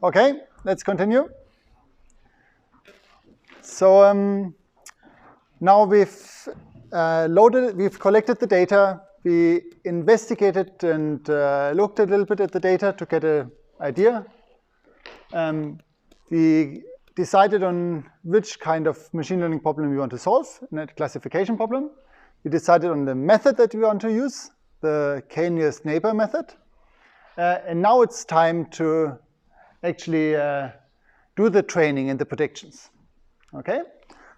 Okay, let's continue. So now we've collected the data, we investigated and looked a little bit at the data to get an idea. We decided on which kind of machine learning problem we want to solve, a classification problem. We decided on the method that we want to use, the k-nearest neighbor method. And now it's time to actually do the training and the predictions. Okay?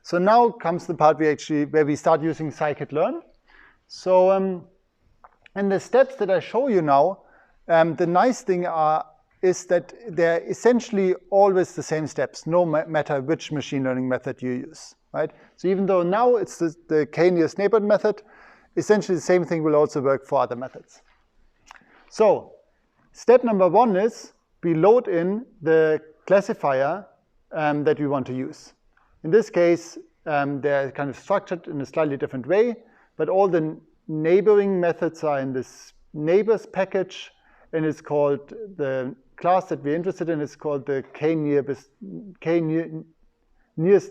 So now comes the part where we start using Scikit-learn. So in the steps that I show you now, the nice thing is that they're essentially always the same steps, no matter which machine learning method you use, right? So even though now it's the k-nearest neighbor method, essentially the same thing will also work for other methods. So step number 1 is we load in the classifier that we want to use. In this case, they're kind of structured in a slightly different way, but all the neighboring methods are in this neighbors package, and it's called, the class that we're interested in is called the k-nearest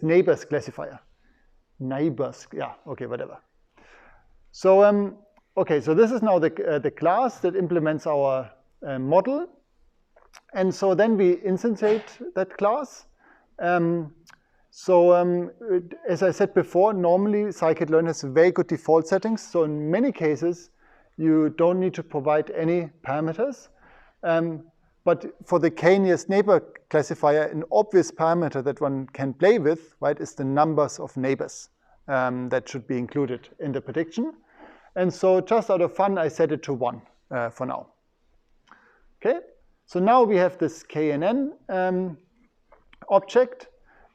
neighbors classifier. Neighbors, yeah, okay, whatever. So, okay, so this is now the class that implements our model. And so then we instantiate that class. As I said before, normally Scikit-learn has very good default settings. So in many cases, you don't need to provide any parameters. But for the k-nearest neighbor classifier, an obvious parameter that one can play with, right, is the numbers of neighbors that should be included in the prediction. And so just out of fun, I set it to 1 for now. Okay, so now we have this KNN object.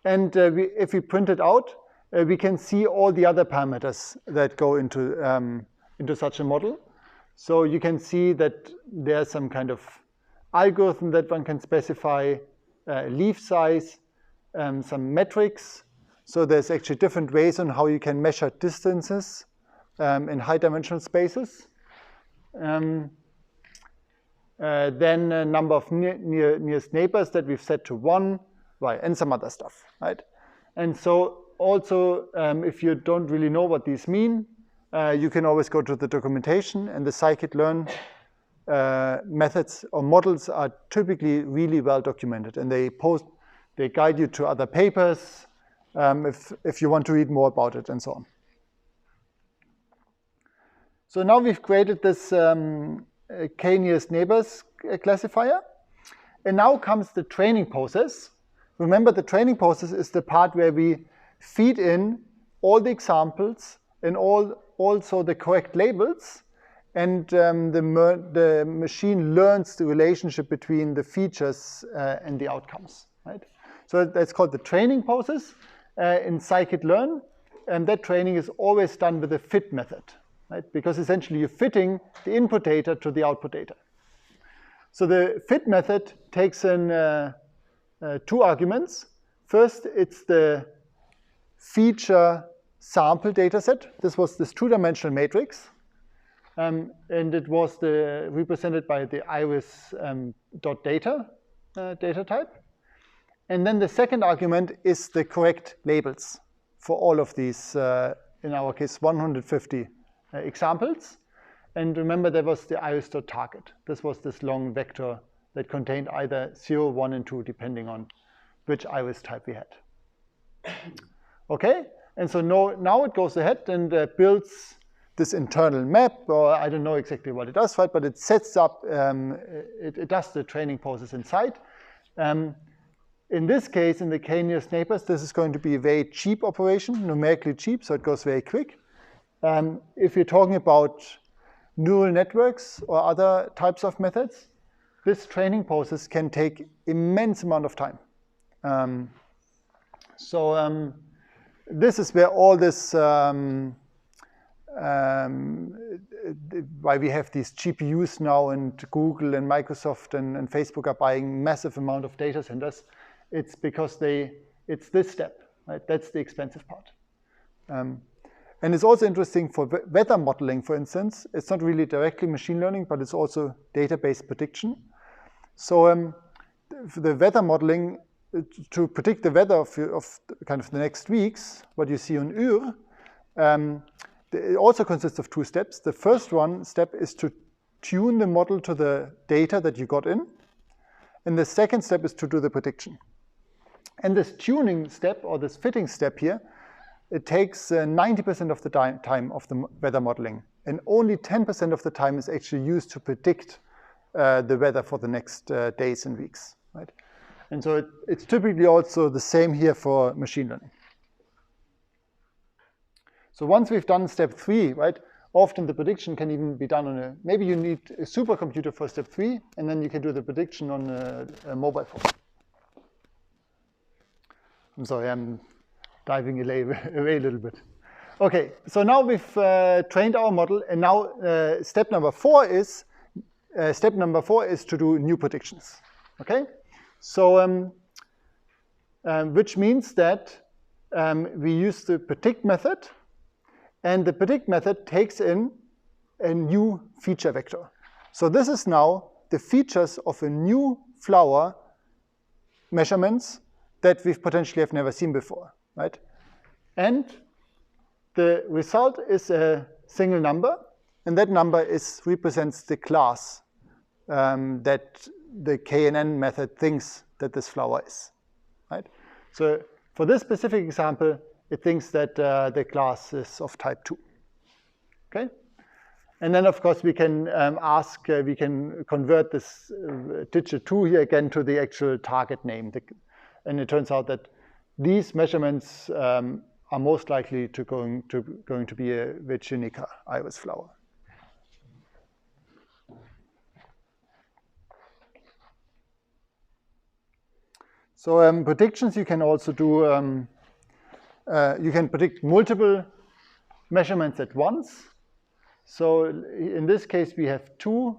And if we print it out, we can see all the other parameters that go into such a model. So you can see that there's some kind of algorithm that one can specify, leaf size, some metrics. So there's actually different ways on how you can measure distances in high-dimensional spaces. Then a number of nearest neighbors that we've set to 1, right, and some other stuff, right? And so also, if you don't really know what these mean, you can always go to the documentation, and the Scikit-learn methods or models are typically really well documented, and they guide you to other papers if you want to read more about it and so on. So now we've created this k-nearest neighbors classifier, and now comes the training process. Remember, the training process is the part where we feed in all the examples and also the correct labels, and the machine learns the relationship between the features and the outcomes, right? So that's called the training process in Scikit-learn, and that training is always done with the fit method, right? Because essentially you're fitting the input data to the output data. So the fit method takes in 2 arguments. First, it's the feature sample data set. This was this 2-dimensional matrix. And it was represented by the iris.data data type. And then the second argument is the correct labels for all of these, in our case, 150 examples. And remember, there was the iris.target. This was this long vector that contained either 0, 1, and 2, depending on which iris type we had. Okay, and so now it goes ahead and builds this internal map, or I don't know exactly what it does, right? But it sets up, it does the training process inside. In this case, in the k-nearest neighbors, this is going to be a very cheap operation, numerically cheap, so it goes very quick. If you're talking about neural networks or other types of methods, this training process can take immense amount of time. This is where all this, why we have these GPUs now, and Google and Microsoft and Facebook are buying massive amount of data centers. It's because it's this step, right? That's the expensive part. And it's also interesting for weather modeling, for instance. It's not really directly machine learning, but it's also database prediction. So for the weather modeling, to predict the weather of kind of the next weeks, what you see on UR, it also consists of two steps. The first step is to tune the model to the data that you got in. And the second step is to do the prediction. And this tuning step, or this fitting step here, it takes 90% of the time of the weather modeling. And only 10% of the time is actually used to predict the weather for the next days and weeks, right? And so it's typically also the same here for machine learning. So once we've done step 3, right, often the prediction can even be done on maybe you need a supercomputer for step 3, and then you can do the prediction on a mobile phone. I'm sorry, I'm diving away a little bit. Okay, so now we've trained our model, and now step number 4 is to do new predictions. Okay, so which means that we use the predict method, and the predict method takes in a new feature vector. So this is now the features of a new flower measurements that we've potentially have never seen before, right? And the result is a single number, and that number represents the class that the KNN method thinks that this flower is, right? So for this specific example, it thinks that the class is of type 2, okay? And then, of course, we can we can convert this digit 2 here again to the actual target name. And it turns out that these measurements are most likely going to be a Virginica iris flower. So predictions you can also do. You can predict multiple measurements at once. So in this case, we have 2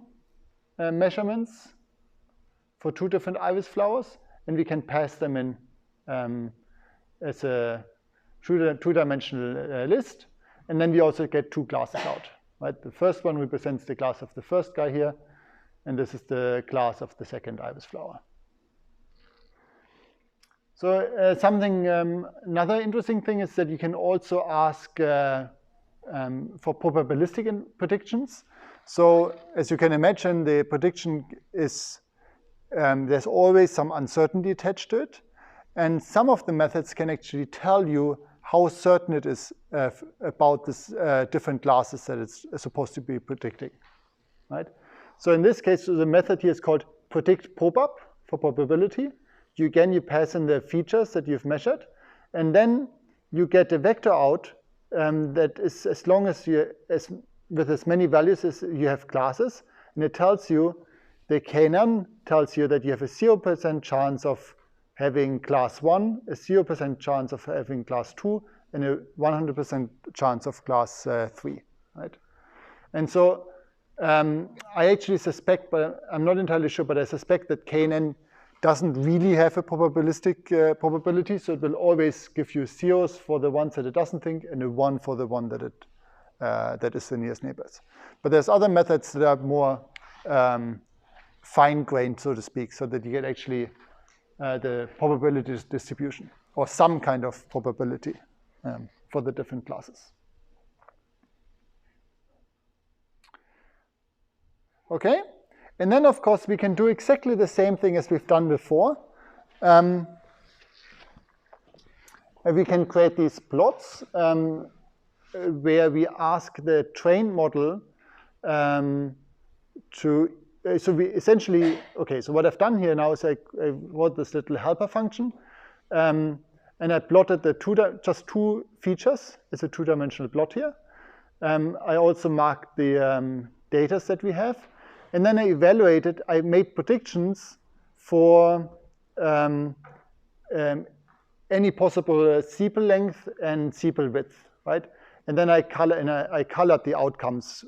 measurements for 2 different iris flowers, and we can pass them in as a two-dimensional list. And then we also get 2 classes out, right? The first one represents the class of the first guy here, and this is the class of the second iris flower. So another interesting thing is that you can also ask for probabilistic predictions. So as you can imagine, the prediction is, there's always some uncertainty attached to it. And some of the methods can actually tell you how certain it is about this different classes that it's supposed to be predicting, right? So in this case, the method here is called predict probab for probability. You pass in the features that you've measured, and then you get a vector out that is as long as with as many values as you have classes, and it tells you, the KNN tells you that you have a 0% chance of having class 1, a 0% chance of having class 2, and a 100% chance of class 3, right? And so I actually suspect, but I'm not entirely sure, but I suspect that KNN doesn't really have a probabilistic probability, so it will always give you zeros for the ones that it doesn't think and a 1 for the one that is the nearest neighbors. But there's other methods that are more fine-grained, so to speak, so that you get actually the probability distribution or some kind of probability for the different classes. Okay. And then, of course, we can do exactly the same thing as we've done before. We can create these plots where we ask the trained model so we essentially, okay, so what I've done here now is I wrote this little helper function, and I plotted just 2 features. It's a 2-dimensional plot here. I also marked the data that we have. And then I made predictions for any possible sepal length and sepal width, right? And then I colored the outcomes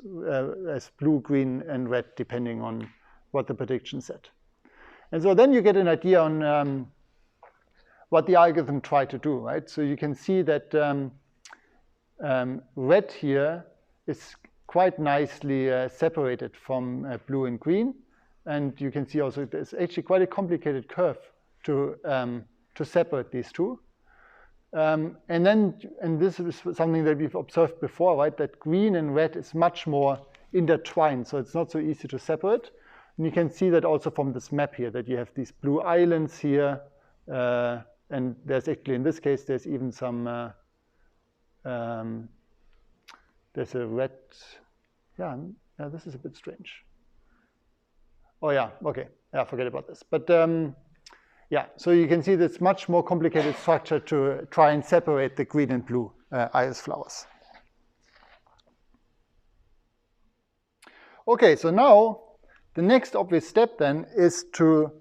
as blue, green, and red, depending on what the prediction said. And so then you get an idea on what the algorithm tried to do, right? So you can see that red here is quite nicely separated from blue and green. And you can see also there's actually quite a complicated curve to separate these two. And this is something that we've observed before, right? That green and red is much more intertwined, so it's not so easy to separate. And you can see that also from this map here, that you have these blue islands here, and there's actually, in this case, there's even some, there's a red, yeah, this is a bit strange. Oh yeah, okay, yeah, forget about this. But yeah, so you can see this much more complicated structure to try and separate the green and blue iris flowers. Okay, so now the next obvious step then is to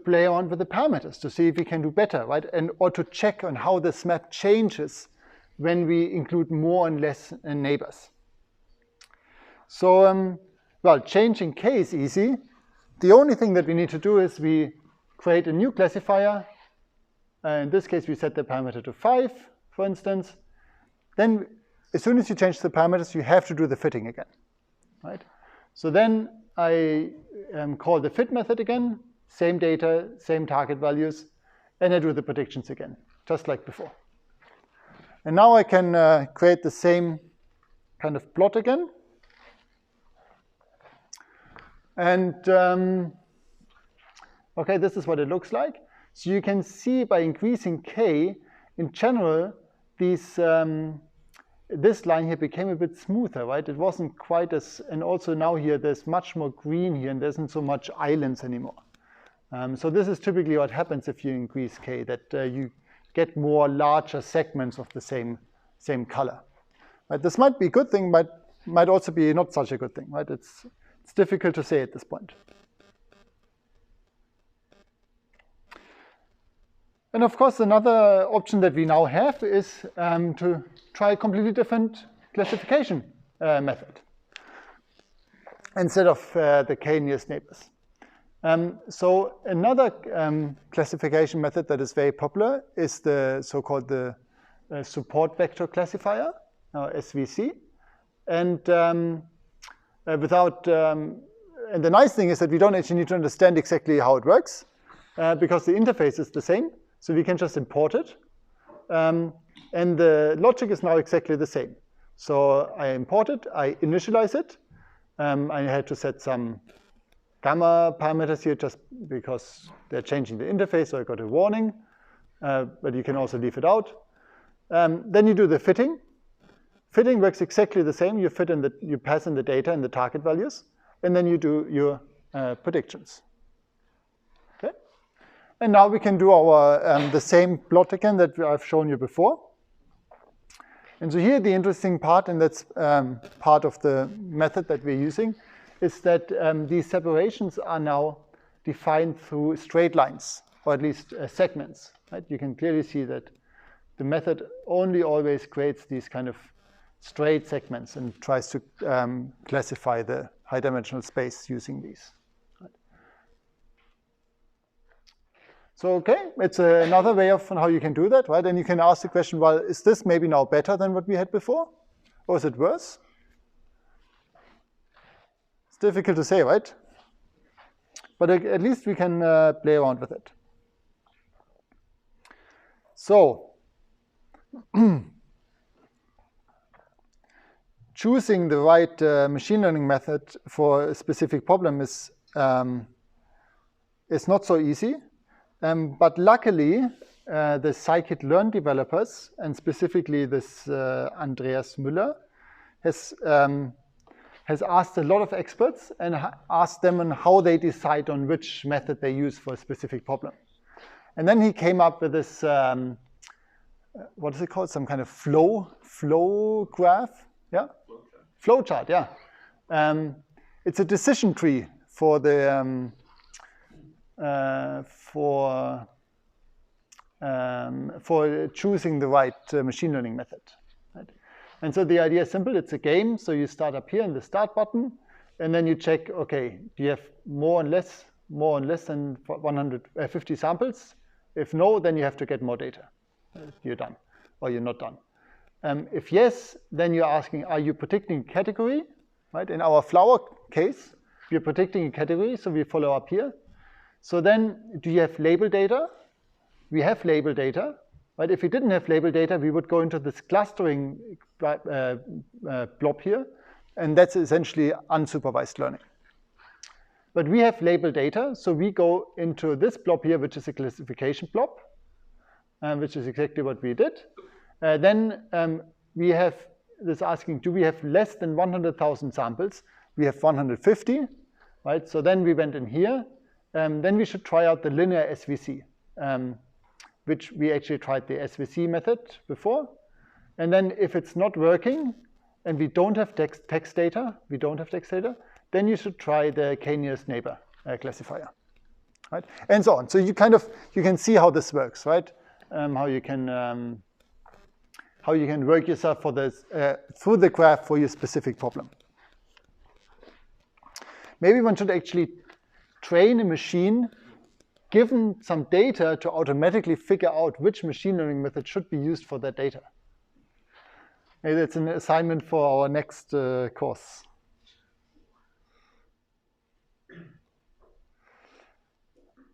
play around with the parameters to see if we can do better, right? And or to check on how this map changes when we include more and less neighbors. So, well, changing k is easy. The only thing that we need to do is we create a new classifier. In this case, we set the parameter to 5, for instance. Then, as soon as you change the parameters, you have to do the fitting again, right? So then I call the fit method again, same data, same target values, and I do the predictions again, just like before. And now I can create the same kind of plot again. And okay, this is what it looks like. So you can see by increasing k, in general, these this line here became a bit smoother, right? It wasn't quite as, and also now here there's much more green here, and there isn't so much islands anymore. So this is typically what happens if you increase k, that you get more larger segments of the same color. Right? This might be a good thing, but might also be not such a good thing, right? It's difficult to say at this point. And of course, another option that we now have is to try a completely different classification method instead of the k nearest neighbors. So another classification method that is very popular is the so-called support vector classifier, SVC. And and the nice thing is that we don't actually need to understand exactly how it works because the interface is the same. So we can just import it. And the logic is now exactly the same. So I import it, I initialize it. I had to set some gamma parameters here just because they're changing the interface, so I got a warning. But you can also leave it out. Then you do the fitting. Fitting works exactly the same. You fit in you pass in the data and the target values, and then you do your predictions. Okay. And now we can do our the same plot again that I've shown you before. And so here the interesting part, and that's part of the method that we're using, is that these separations are now defined through straight lines, or at least segments. Right? You can clearly see that the method only always creates these kind of straight segments and tries to classify the high-dimensional space using these. Right. So, okay, it's another way of how you can do that, right? And you can ask the question, well, is this maybe now better than what we had before? Or is it worse? It's difficult to say, right? But at least we can play around with it. So, choosing the right machine learning method for a specific problem is not so easy. But luckily, the Scikit-learn developers, and specifically this Andreas Müller, has asked a lot of experts and asked them on how they decide on which method they use for a specific problem. And then he came up with this, what is it called? Some kind of flow graph, yeah? Flowchart, yeah. It's a decision tree for the for choosing the right machine learning method. Right? And so the idea is simple. It's a game. So you start up here in the start button, and then you check. Okay, do you have more and less than 150 samples? If no, then you have to get more data. You're done. or you're not done. If yes, then you're asking, are you predicting category? Right? In our flower case, we're predicting a category, so we follow up here. So then, do you have label data? We have label data. Right? If we didn't have label data, we would go into this clustering blob here, and that's essentially unsupervised learning. But we have label data, so we go into this blob here, which is a classification blob, which is exactly what we did. Then we have this asking, do we have less than 100,000 samples? We have 150, right? So then we went in here. Then we should try out the linear SVC, which we actually tried the SVC method before. And then if it's not working, and we don't have text data, then you should try the k-nearest neighbor classifier, right? And so on. So you can see how this works, right? How you can work yourself for this through the graph for your specific problem. Maybe one should actually train a machine given some data to automatically figure out which machine learning method should be used for that data. Maybe that's an assignment for our next course.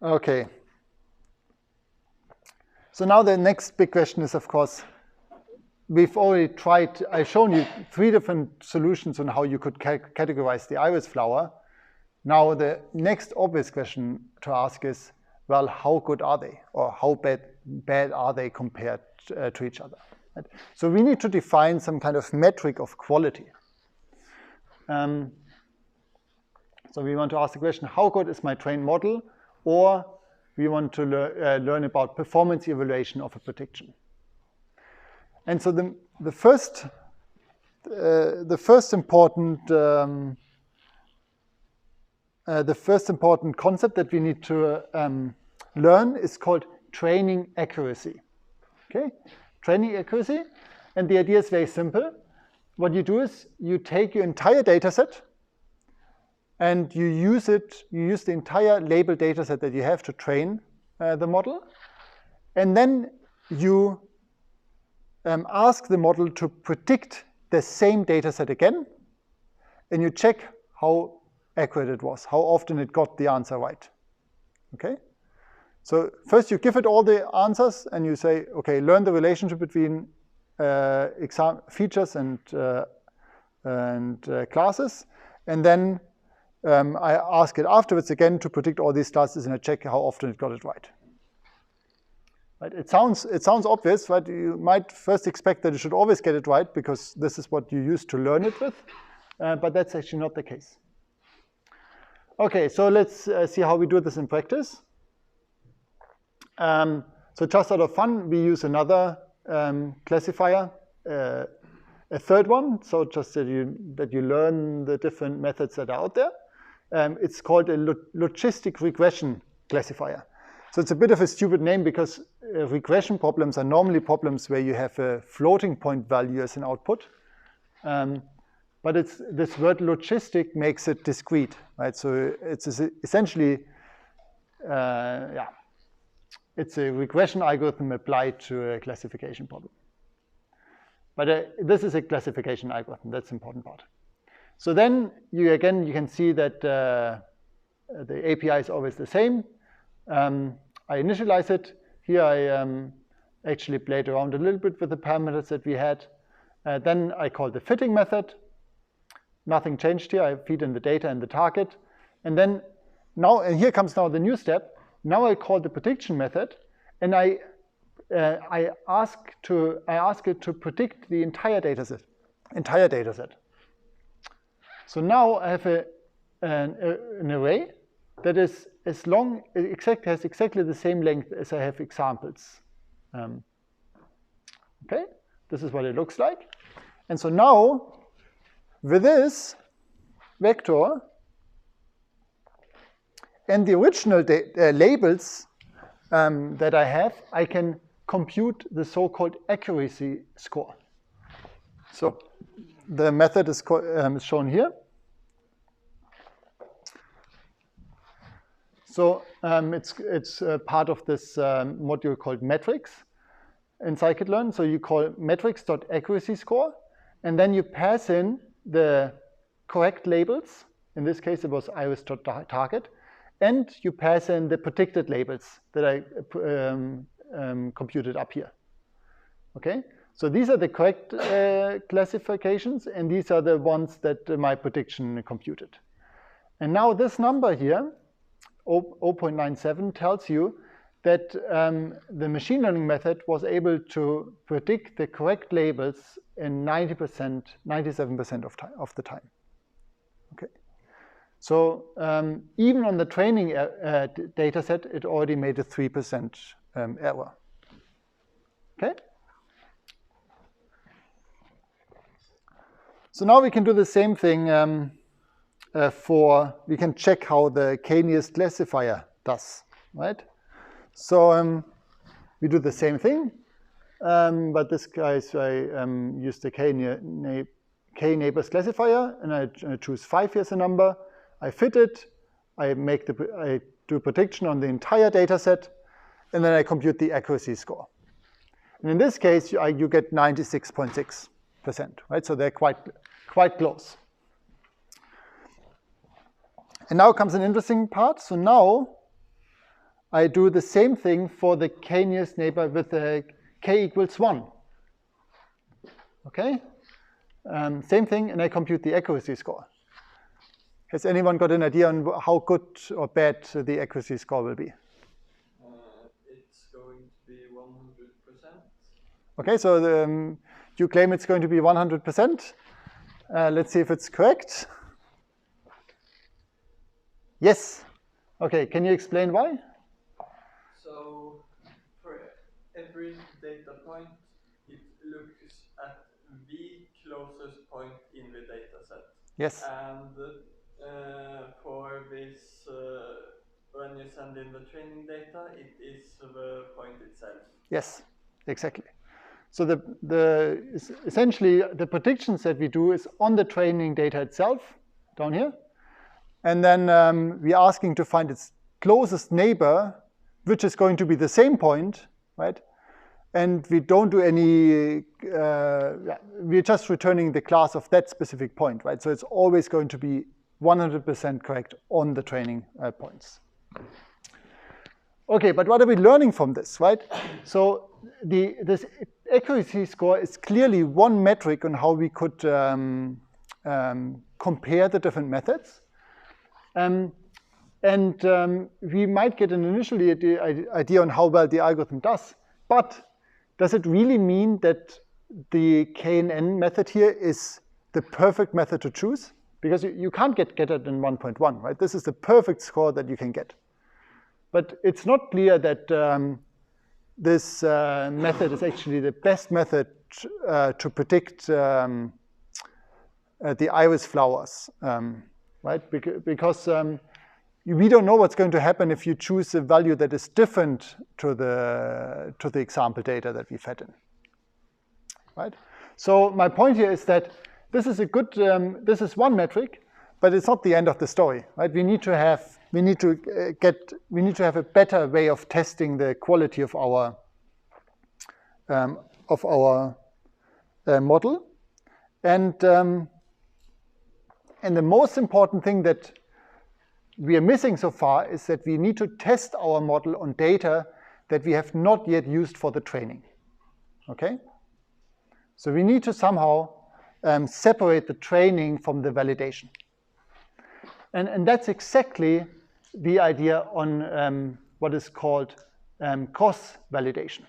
Okay. So now the next big question is, of course, we've already tried, I've shown you 3 different solutions on how you could categorize the iris flower. Now the next obvious question to ask is, well, how good are they? Or how bad are they compared to each other? Right? So we need to define some kind of metric of quality. So we want to ask the question, how good is my trained model? Or we want to learn about performance evaluation of a prediction. And so the first important concept that we need to learn is called training accuracy. Okay, training accuracy, and the idea is very simple. What you do is you take your entire data set and you use the entire label data set that you have to train the model, and then you ask the model to predict the same data set again, and you check how accurate it was, how often it got the answer right. Okay? So first you give it all the answers and you say, okay, learn the relationship between features and classes, and then I ask it afterwards again to predict all these classes, and I check how often it got it right. Right? It sounds obvious, right? You might first expect that it should always get it right because this is what you used to learn it with, but that's actually not the case. Okay, so let's see how we do this in practice. So just out of fun, we use another classifier, a third one, so just that you learn the different methods that are out there. It's called a logistic regression classifier. So it's a bit of a stupid name because regression problems are normally problems where you have a floating point value as an output. But this word logistic makes it discrete, right? So it's essentially, it's a regression algorithm applied to a classification problem. But this is a classification algorithm, that's the important part. So then you can see that the API is always the same. I initialize it. Here I actually played around a little bit with the parameters that we had. Then I call the fitting method. Nothing changed here. I feed in the data and the target. And then and here comes now the new step. Now I call the prediction method, and I ask it to predict the entire data set. So now I have an array that is has exactly the same length as I have examples. Okay, this is what it looks like. And so now with this vector and the original labels that I have, I can compute the so-called accuracy score. So the method is shown here. So it's part of this module called metrics. in Scikit-learn. So you call metrics.accuracy score, and then you pass in the correct labels. In this case, it was iris.target, and you pass in the predicted labels that I computed up here. Okay, so these are the correct classifications, and these are the ones that my prediction computed. And now this number here, 0.97, tells you that the machine learning method was able to predict the correct labels in 90%, 97% of the time. Okay, so even on the training data set, it already made a 3% error. Okay. So now we can do the same thing we can check how the k-nearest classifier does, right? So we do the same thing, but this guys I use the k-neighbors classifier, and I choose 5 as a number. I fit it. I do prediction on the entire data set, and then I compute the accuracy score. And in this case, you get 96.6%, right? So they're quite close. And now comes an interesting part. So now I do the same thing for the k-nearest neighbor with the k equals 1. Okay? Same thing, and I compute the accuracy score. Has anyone got an idea on how good or bad the accuracy score will be? It's going to be 100%. Okay, so you claim it's going to be 100%. Let's see if it's correct. Yes. Okay, can you explain why? So for every data point, it looks at the closest point in the data set. Yes. And for this, when you send in the training data, it is the point itself. Yes, exactly. So essentially the predictions that we do is on the training data itself, down here. And then we're asking to find its closest neighbor, which is going to be the same point, right? And we don't do any, we're just returning the class of that specific point, right? So it's always going to be 100% correct on the training points. Okay, but what are we learning from this, right? So this accuracy score is clearly one metric on how we could compare the different methods. We might get an initial idea on how well the algorithm does, but does it really mean that the KNN method here is the perfect method to choose? Because you can't get it in 1.1, right? This is the perfect score that you can get. But it's not clear that this method is actually the best method to predict the iris flowers, right? Because we don't know what's going to happen if you choose a value that is different to the example data that we fed in, right? So my point here is that this is a good, this is one metric, but it's not the end of the story, right? We need to have a better way of testing the quality of our model, and the most important thing that we are missing so far is that we need to test our model on data that we have not yet used for the training. Okay? So we need to somehow separate the training from the validation. And that's exactly the idea on what is called cross-validation.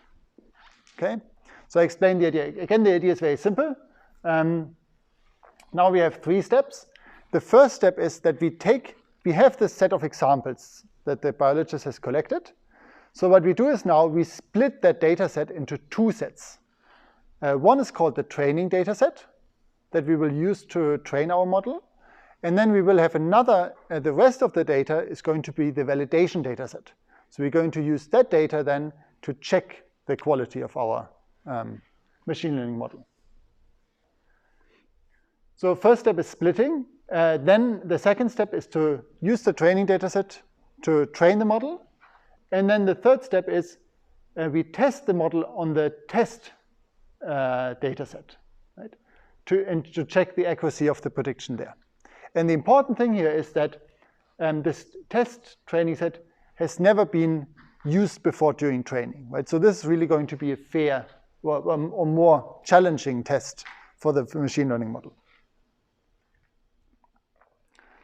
Okay? So I explain the idea. Again, the idea is very simple. Now we have 3 steps. The first step is that we have this set of examples that the biologist has collected. So what we do is now we split that data set into 2 sets. One is called the training data set that we will use to train our model. And then we will have another, the rest of the data is going to be the validation data set. So we're going to use that data then to check the quality of our machine learning model. So first step is splitting. Then the second step is to use the training data set to train the model. And then the third step is we test the model on the test data set, right? To check the accuracy of the prediction there. And the important thing here is that this test training set has never been used before during training, right? So this is really going to be a fair or more challenging test for the machine learning model.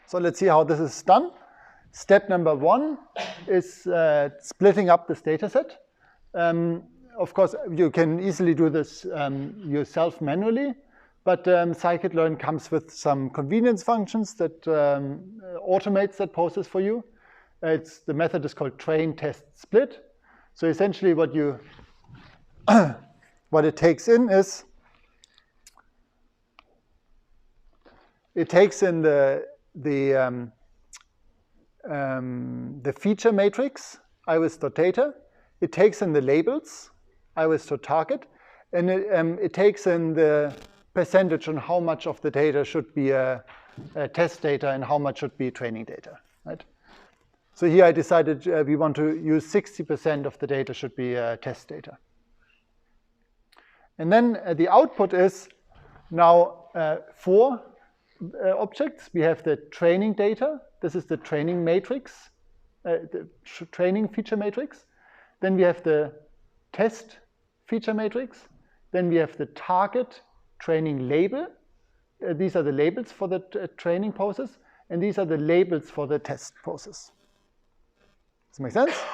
So let's see how this is done. Step number 1 is splitting up this data set. Of course, you can easily do this yourself manually, but Scikit-learn comes with some convenience functions that automates that process for you. The method is called train, test, split. So essentially what it takes in is, it takes in the feature matrix, iris.data. It takes in the labels, iris.target, and it takes in the percentage on how much of the data should be test data and how much should be training data, right? So here I decided we want to use 60% of the data should be test data. And then the output is now 4 objects. We have the training data. This is the training matrix, the training feature matrix. Then we have the test feature matrix. Then we have the target training label. These are the labels for the training process. And these are the labels for the test process. Does that make sense?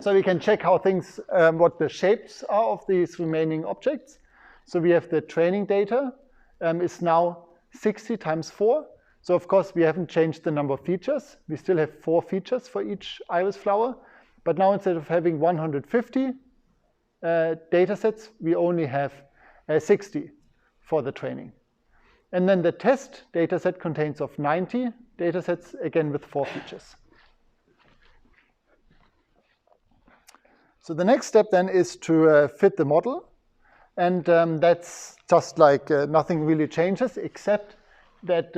So we can check how things, what the shapes are of these remaining objects. So we have the training data is now 60 times 4. So of course, we haven't changed the number of features. We still have 4 features for each iris flower. But now instead of having 150 data sets, we only have 60 for the training. And then the test data set contains of 90 data sets, again with 4 features. So the next step then is to fit the model. And that's just like nothing really changes, except that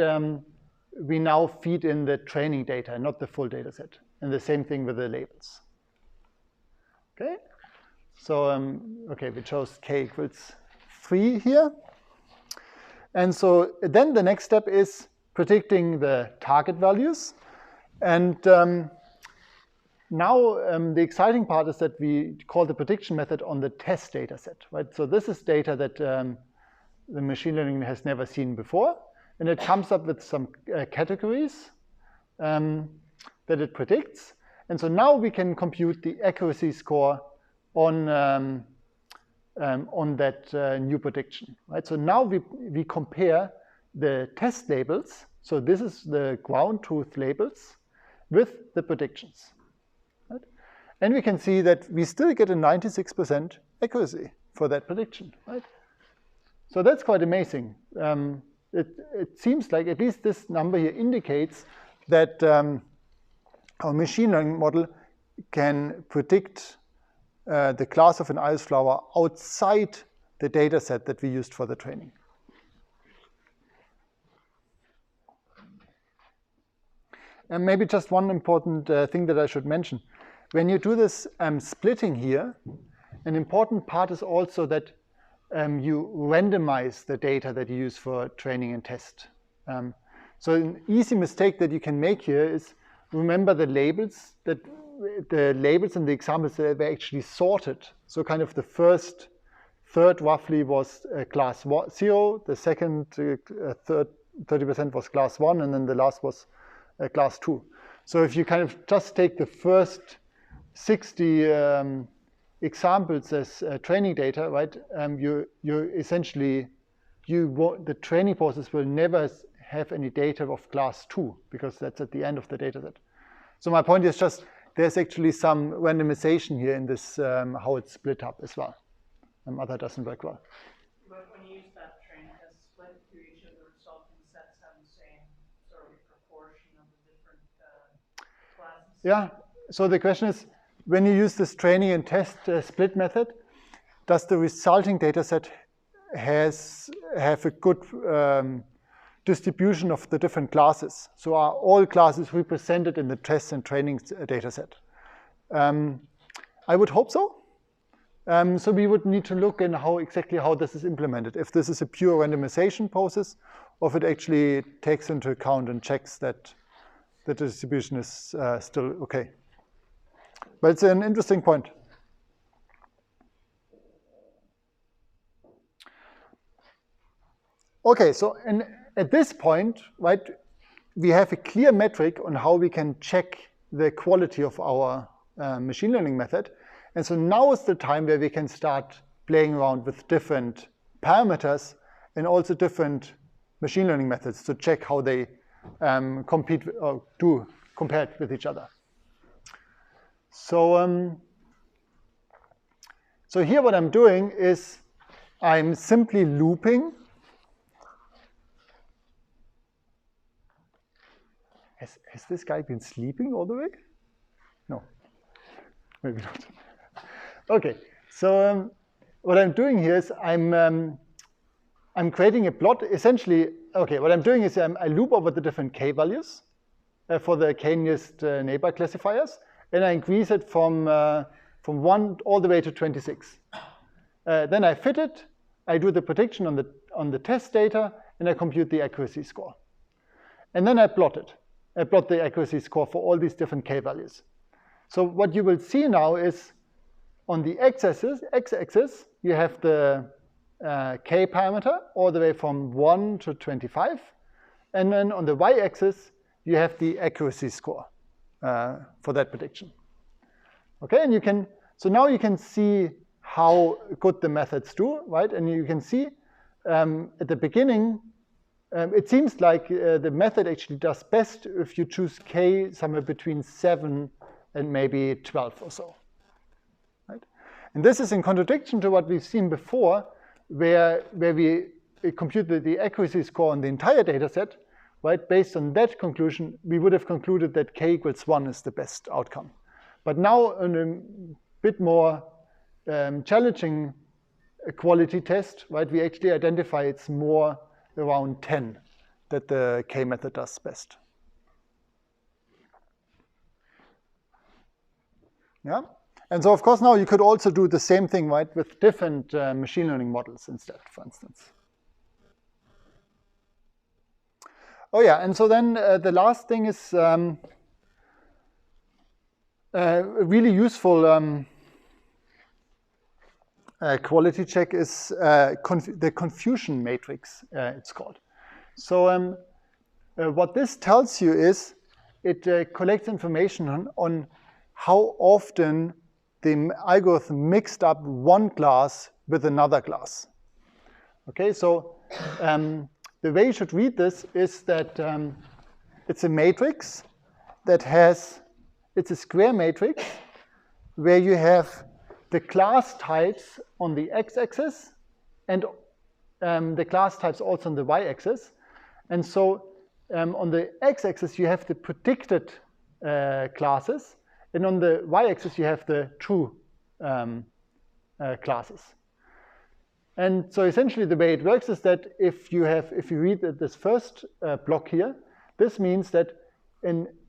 we now feed in the training data, not the full data set. And the same thing with the labels. Okay, so okay, we chose k equals 3 here. And so then the next step is predicting the target values. And now the exciting part is that we call the prediction method on the test data set, right? So this is data that the machine learning has never seen before. And it comes up with some categories that it predicts. And so now we can compute the accuracy score on that new prediction, right? So now we compare the test labels. So this is the ground truth labels with the predictions, right? And we can see that we still get a 96% accuracy for that prediction, right? So that's quite amazing. It seems like at least this number here indicates that our machine learning model can predict the class of an iris flower outside the data set that we used for the training. And maybe just one important thing that I should mention. When you do this splitting here, an important part is also that you randomize the data that you use for training and test. So an easy mistake that you can make here is remember the labels, that the labels in the examples that were actually sorted. So kind of the first third roughly was class 0, the second third 30% was class 1, and then the last was class 2. So if you kind of just take the first 60 examples as training data, right? You essentially, the training process will never have any data of class 2 because that's at the end of the data set. So my point is just there's actually some randomization here in this how it's split up as well. Other doesn't work well. But when you use that train test split, do each of the resulting sets have the same sort of proportion of the different classes? Yeah. So the question is, when you use this training and test split method, does the resulting data set have a good distribution of the different classes? So are all classes represented in the test and training data set? I would hope so. So we would need to look in exactly how this is implemented. If this is a pure randomization process, or if it actually takes into account and checks that the distribution is still okay. But it's an interesting point. Okay, so at this point, right, we have a clear metric on how we can check the quality of our machine learning method. And so now is the time where we can start playing around with different parameters and also different machine learning methods to check how they compete or do compared with each other. So, so here what I'm doing is I'm simply looping. Has this guy been sleeping all the way? No, maybe not. Okay, so what I'm doing here is I'm creating a plot. Essentially, okay, what I'm doing is I loop over the different k values for the k-nearest neighbor classifiers, and I increase it from 1 all the way to 26. Then I fit it. I do the prediction on the test data, and I compute the accuracy score. And then I plot it. I plot the accuracy score for all these different k values. So what you will see now is on the x-axis, you have the k parameter all the way from 1 to 25. And then on the y-axis, you have the accuracy score for that prediction. Okay, and so now you can see how good the methods do, right? And you can see at the beginning, it seems like the method actually does best if you choose k somewhere between 7 and maybe 12 or so. Right? And this is in contradiction to what we've seen before, where we compute the accuracy score on the entire data set. Right? Based on that conclusion, we would have concluded that k equals 1 is the best outcome. But now on a bit more challenging quality test, right, we actually identify it's more around 10 that the k method does best. Yeah, and so of course now you could also do the same thing, right, with different machine learning models instead, for instance. Oh yeah, and so then the last thing is really useful quality check is the confusion matrix, it's called. So what this tells you is it collects information on how often the algorithm mixed up one class with another class. Okay, so the way you should read this is that it's a matrix that it's a square matrix where you have the class types on the x-axis and the class types also on the y-axis. And so on the x-axis you have the predicted classes, and on the y-axis you have the true classes. And so essentially the way it works is that if you read this first block here, this means that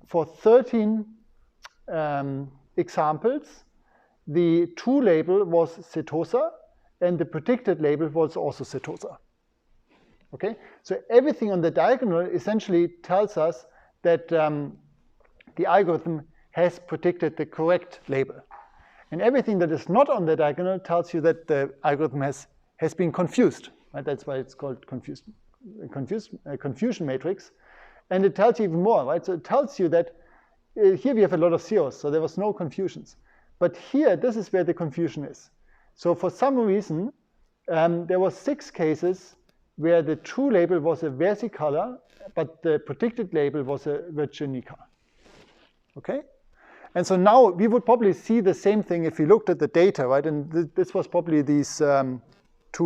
for 13 examples, the true label was setosa, and the predicted label was also setosa. Okay, so everything on the diagonal essentially tells us that the algorithm has predicted the correct label. And everything that is not on the diagonal tells you that the algorithm has been confused. Right? That's why it's called confusion matrix. And it tells you even more, right? So it tells you that here we have a lot of zeros, so there was no confusions. But here, this is where the confusion is. So for some reason, there were 6 cases where the true label was a versicolor, but the predicted label was a virginica. Okay? And so now we would probably see the same thing if we looked at the data, right? And this was probably these 2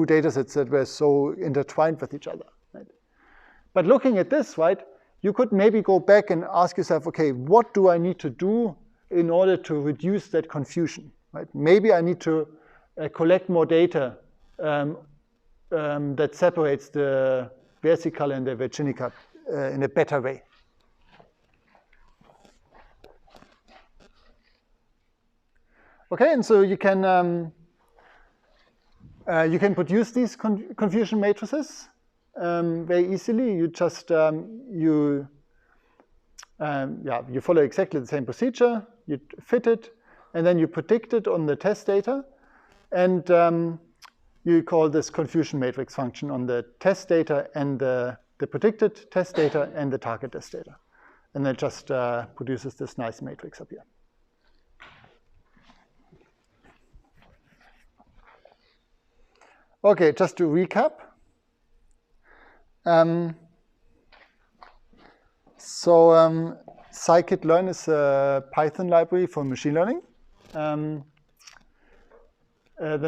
data sets that were so intertwined with each other, right? But looking at this, right, you could maybe go back and ask yourself, okay, what do I need to do in order to reduce that confusion, right? Maybe I need to collect more data that separates the versicolor and the virginica in a better way. Okay, and so you can produce these confusion matrices very easily. You just you follow exactly the same procedure. You fit it, and then you predict it on the test data, and you call this confusion matrix function on the test data and the predicted test data and the target test data, and then it just produces this nice matrix up here. Okay, just to recap. Scikit-learn is a Python library for machine learning. The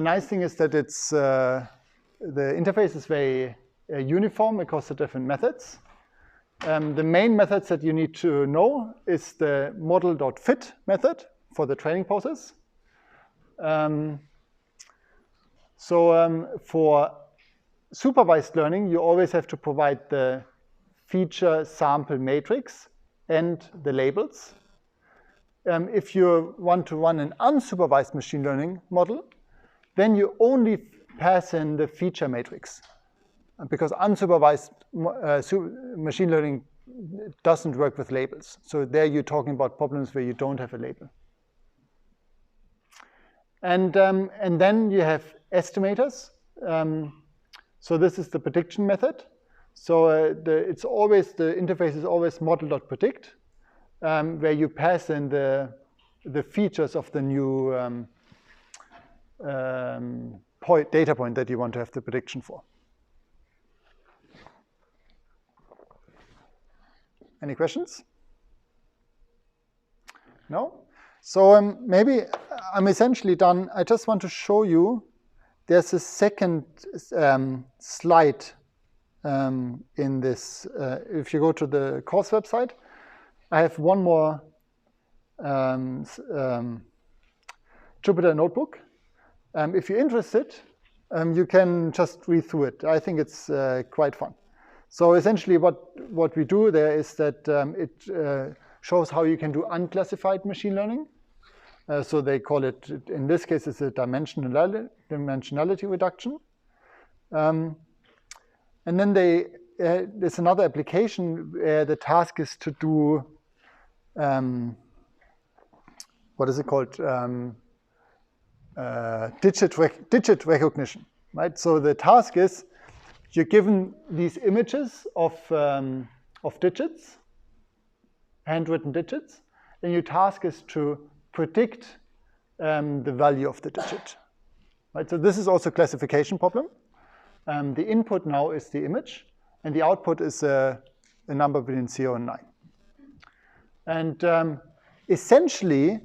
nice thing is that it's the interface is very uniform across the different methods. The main methods that you need to know is the model.fit method for the training process. For supervised learning, you always have to provide the feature sample matrix and the labels. If you want to run an unsupervised machine learning model, then you only pass in the feature matrix, because unsupervised machine learning doesn't work with labels. So there you're talking about problems where you don't have a label. And then you have estimators. So this is the prediction method. So the interface is always model.predict, where you pass in the features of the new data point that you want to have the prediction for. Any questions? No? So maybe I'm essentially done. I just want to show you, there's a second slide in this. If you go to the course website, I have one more Jupyter notebook. If you're interested, you can just read through it. I think it's quite fun. So essentially what we do there is that it shows how you can do unclassified machine learning. So they call it, in this case, it's a dimensionality reduction. And then there's another application where the task is to do, what is it called? Digit recognition, right? So the task is, you're given these images of digits, handwritten digits, and your task is to predict the value of the digit, right? So this is also a classification problem. The input now is the image, and the output is a number between 0 and 9. And essentially,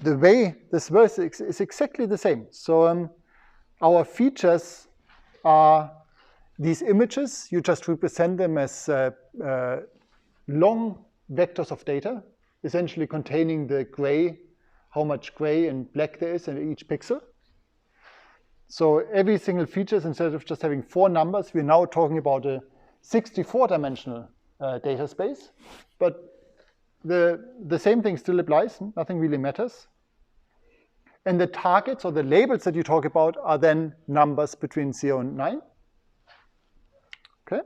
the way this works is exactly the same. So our features are these images. You just represent them as long vectors of data, essentially containing the gray, how much gray and black there is in each pixel. So every single feature, instead of just having 4 numbers, we're now talking about a 64-dimensional data space. But the same thing still applies. Nothing really matters. And the targets or the labels that you talk about are then numbers between 0 and 9. Okay.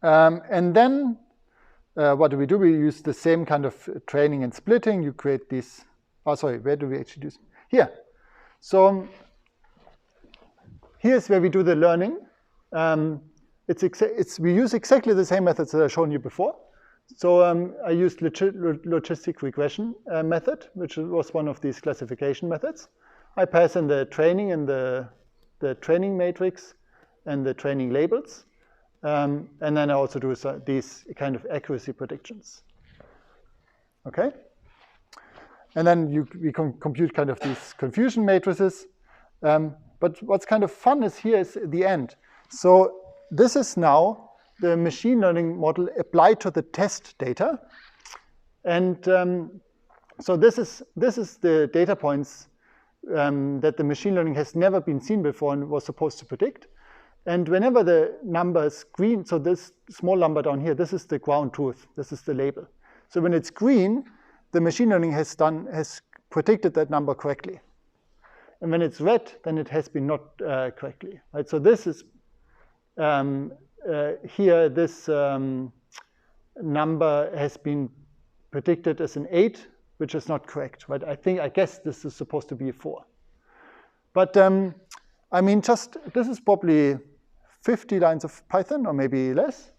And then what do? We use the same kind of training and splitting. You create these. Oh, sorry, where do we actually do? Here. So here's where we do the learning. We use exactly the same methods that I've shown you before. So I used logistic regression method, which was one of these classification methods. I pass in the training and the training matrix and the training labels. And then I also do these kind of accuracy predictions. Okay? And then we can compute kind of these confusion matrices. But what's kind of fun is here is the end. So this is now the machine learning model applied to the test data. And so this is the data points that the machine learning has never been seen before and was supposed to predict. And whenever the number is green, so this small number down here, this is the ground truth. This is the label. So when it's green, the machine learning has predicted that number correctly. And when it's red, then it has been not correctly. Right? So this is here, this number has been predicted as an 8, which is not correct. Right? I guess this is supposed to be a 4. But I mean, this is probably 50 lines of Python, or maybe less.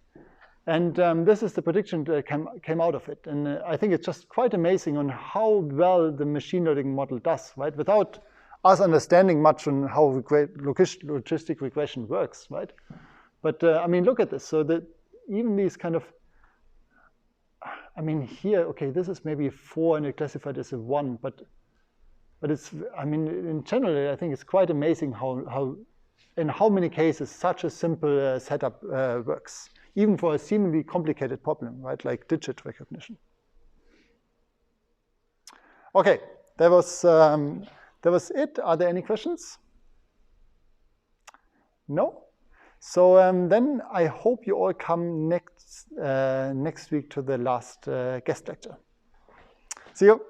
And this is the prediction that came out of it. And I think it's just quite amazing on how well the machine learning model does, right? Without us understanding much on how logistic regression works, right? But I mean, look at this. So that even these kind of, I mean, here, okay, this is maybe a 4 and it classified as a 1, but it's, I mean, in general, I think it's quite amazing how in how many cases such a simple setup works, even for a seemingly complicated problem, right, like digit recognition. Okay, that was it. Are there any questions? No? So then I hope you all come next week to the last guest lecture. See you.